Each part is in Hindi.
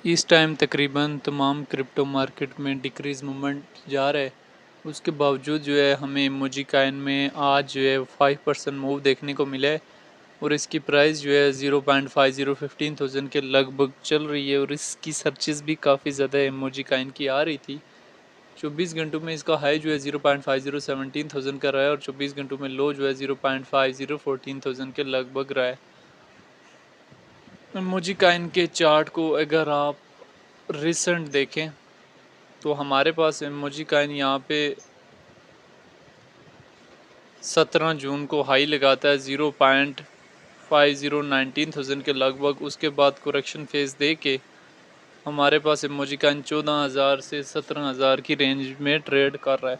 इस टाइम तकरीबन तमाम क्रिप्टो मार्केट में डिक्रीज़ मूवमेंट जा रहा है। उसके बावजूद जो है हमें इमोजी कॉइन में आज जो है 5% मूव देखने को मिला है और इसकी प्राइस जो है 0.50 15,000 के लगभग चल रही है और इसकी सर्चेस भी काफ़ी ज़्यादा इमोजी कॉइन की आ रही थी। 24 घंटों में इसका हाई जो है 0.50 17,000 का रहा है और 24 घंटों में लो जो है 0.50 14,000 के लगभग रहा है। इमोजी कॉइन के चार्ट को अगर आप रिसेंट देखें तो हमारे पास इमोजी कॉइन यहाँ पे 17 जून को हाई लगाता है 0.50 19,000 के लगभग। उसके बाद करेक्शन फेज दे के हमारे पास इमोजी कॉइन 14,000 से 17,000 की रेंज में ट्रेड कर रहा है।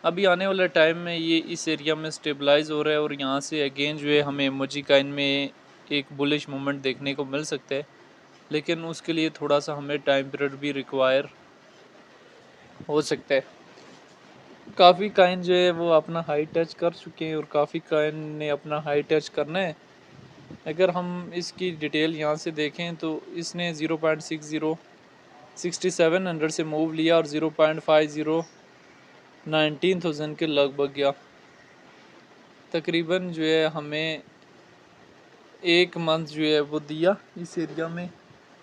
अभी आने वाले टाइम में ये इस एरिया में स्टेबलाइज हो रहा है और यहाँ से अगेन जो है हमें इमोजी कॉइन में एक बुलिश मूवमेंट देखने को मिल सकता है, लेकिन उसके लिए थोड़ा सा हमें टाइम पीरियड भी रिक्वायर हो सकता है। काफ़ी काइन जो है वो अपना हाई टच कर चुके हैं और काफ़ी काइन ने अपना हाई टच करना है। अगर हम इसकी डिटेल यहाँ से देखें तो इसने 0.60 6700 से मूव लिया और 0.50 19,000 के लगभग गया। तकरीबन जो है हमें एक मंथ जो है वो दिया इस एरिया में।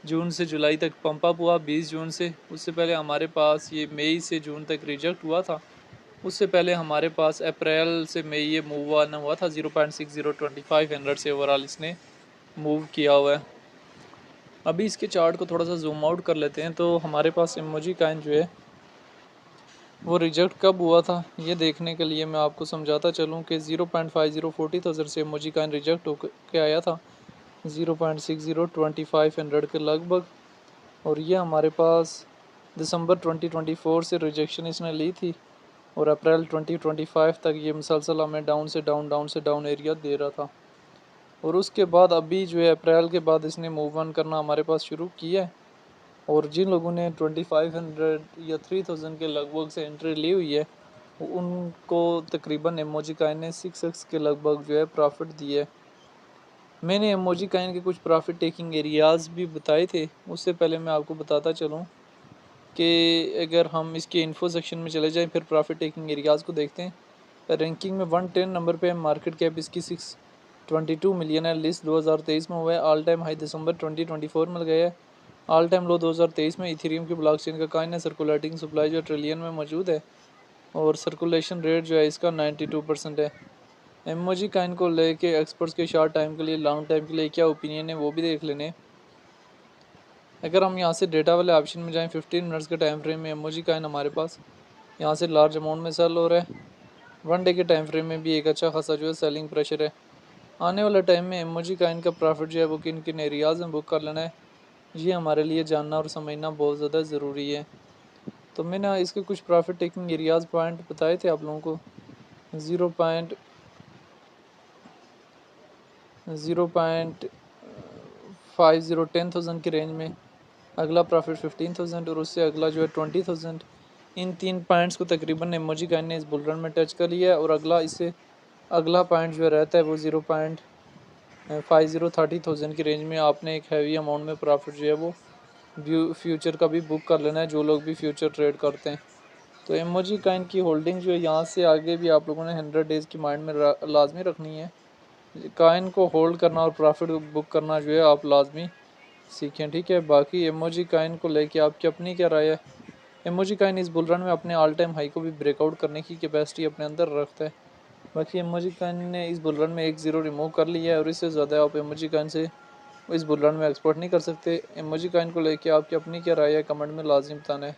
जून से जुलाई तक पंप अप हुआ 20 जून से। उससे पहले हमारे पास ये मई से जून तक रिजेक्ट हुआ था। उससे पहले हमारे पास अप्रैल से मई ये मूव आना हुआ था 0.60 2500 से ओवरऑल इसने मूव किया हुआ है। अभी इसके चार्ट को थोड़ा सा जूम आउट कर लेते हैं तो हमारे पास इमोजी कॉइन जो है वो रिजेक्ट कब हुआ था ये देखने के लिए मैं आपको समझाता चलूँ कि 0.50 40,000 से इमोजी कॉइन रिजेक्ट होकर आया था 0.60 2500 के लगभग। और ये हमारे पास दिसंबर 2024 से रिजेक्शन इसने ली थी और अप्रैल 2025 तक ये मुसलसल हमें डाउन से डाउन एरिया दे रहा था। और उसके बाद अभी जो है अप्रैल के बाद इसने मूव ऑन करना हमारे पास शुरू किया है। और जिन लोगों ने 2500 या 3000 के लगभग से एंट्री ली हुई है उनको तकरीबन इमोजी कॉइन ने 6x के लगभग जो है प्रॉफिट दिए है। मैंने इमोजी कॉइन के कुछ प्रॉफिट टेकिंग एरियाज़ भी बताए थे। उससे पहले मैं आपको बताता चलूँ कि अगर हम इसके इन्फो सेक्शन में चले जाएं फिर प्रॉफिट टेकिंग एरियाज़ को देखते हैं। रैंकिंग में 110 नंबर पे मार्केट कैप इसकी 622 मिलियन है। लिस्ट 2023 में हुआ है। ऑल टाइम हाई दिसंबर 2024 में गया है। ऑल टाइम लो 2023 में इथेरियम की ब्लॉकचेन का कॉइन है। सर्कुलेटिंग सप्लाई जो ट्रिलियन में मौजूद है और सर्कुलेशन रेट जो है इसका 92% है। इमोजी कॉइन को लेके एक्सपर्ट्स के शॉर्ट टाइम के लिए लॉन्ग टाइम के लिए क्या ओपिनियन है वो भी देख लेने। अगर हम यहाँ से डेटा वाले ऑप्शन में जाएं 15 मिनट्स के टाइम फ्रेम में इमोजी कॉइन हमारे पास यहाँ से लार्ज अमाउंट में सेल हो रहा है। 1 डे के टाइम फ्रेम में भी एक अच्छा खासा जो है सेलिंग प्रेशर है। आने वाले टाइम में इमोजी कॉइन का प्रॉफिट जो है वो किन किन एरियाज़ में बुक कर लेना है ये हमारे लिए जानना और समझना बहुत ज़्यादा ज़रूरी है। तो मैंने इसके कुछ प्रॉफिट टेकिंग एरियाज़ पॉइंट बताए थे आप लोगों को। 0.50 10,000 की रेंज में, अगला प्रॉफिट 15,000 और उससे अगला जो है 20,000। इन 3 पॉइंट्स को तकरीबन इमोजी कॉइन ने इस बुल रन में टच कर लिया है और अगला इससे अगला पॉइंट जो रहता है वो 0.50 30,000 की रेंज में आपने एक हैवी अमाउंट में प्रॉफिट जो है वो फ्यूचर का भी बुक कर लेना है जो लोग भी फ्यूचर ट्रेड करते हैं। तो इमोजी कॉइन की होल्डिंग जो है यहाँ से आगे भी आप लोगों ने 100 डेज़ की माइंड में लाजमी रखनी है। कॉइन को होल्ड करना और प्रॉफिट बुक करना जो है आप लाजमी सीखें, ठीक है। बाकी इमोजी कॉइन को लेके आपकी अपनी क्या राय है। इमोजी कॉइन इस बुल रन में अपने ऑल टाइम हाई को भी ब्रेकआउट करने की कैपेसिटी अपने अंदर रखता है। बाकी इमोजी कॉइन ने इस बुल रन में 1-0 रिमूव कर लिया है और इससे ज़्यादा आप इमोजी कॉइन से इस बुल रन में एक्सपोर्ट नहीं कर सकते। इमोजी कॉइन को लेके आपकी अपनी क्या राय है कमेंट में लाजिम बताना है।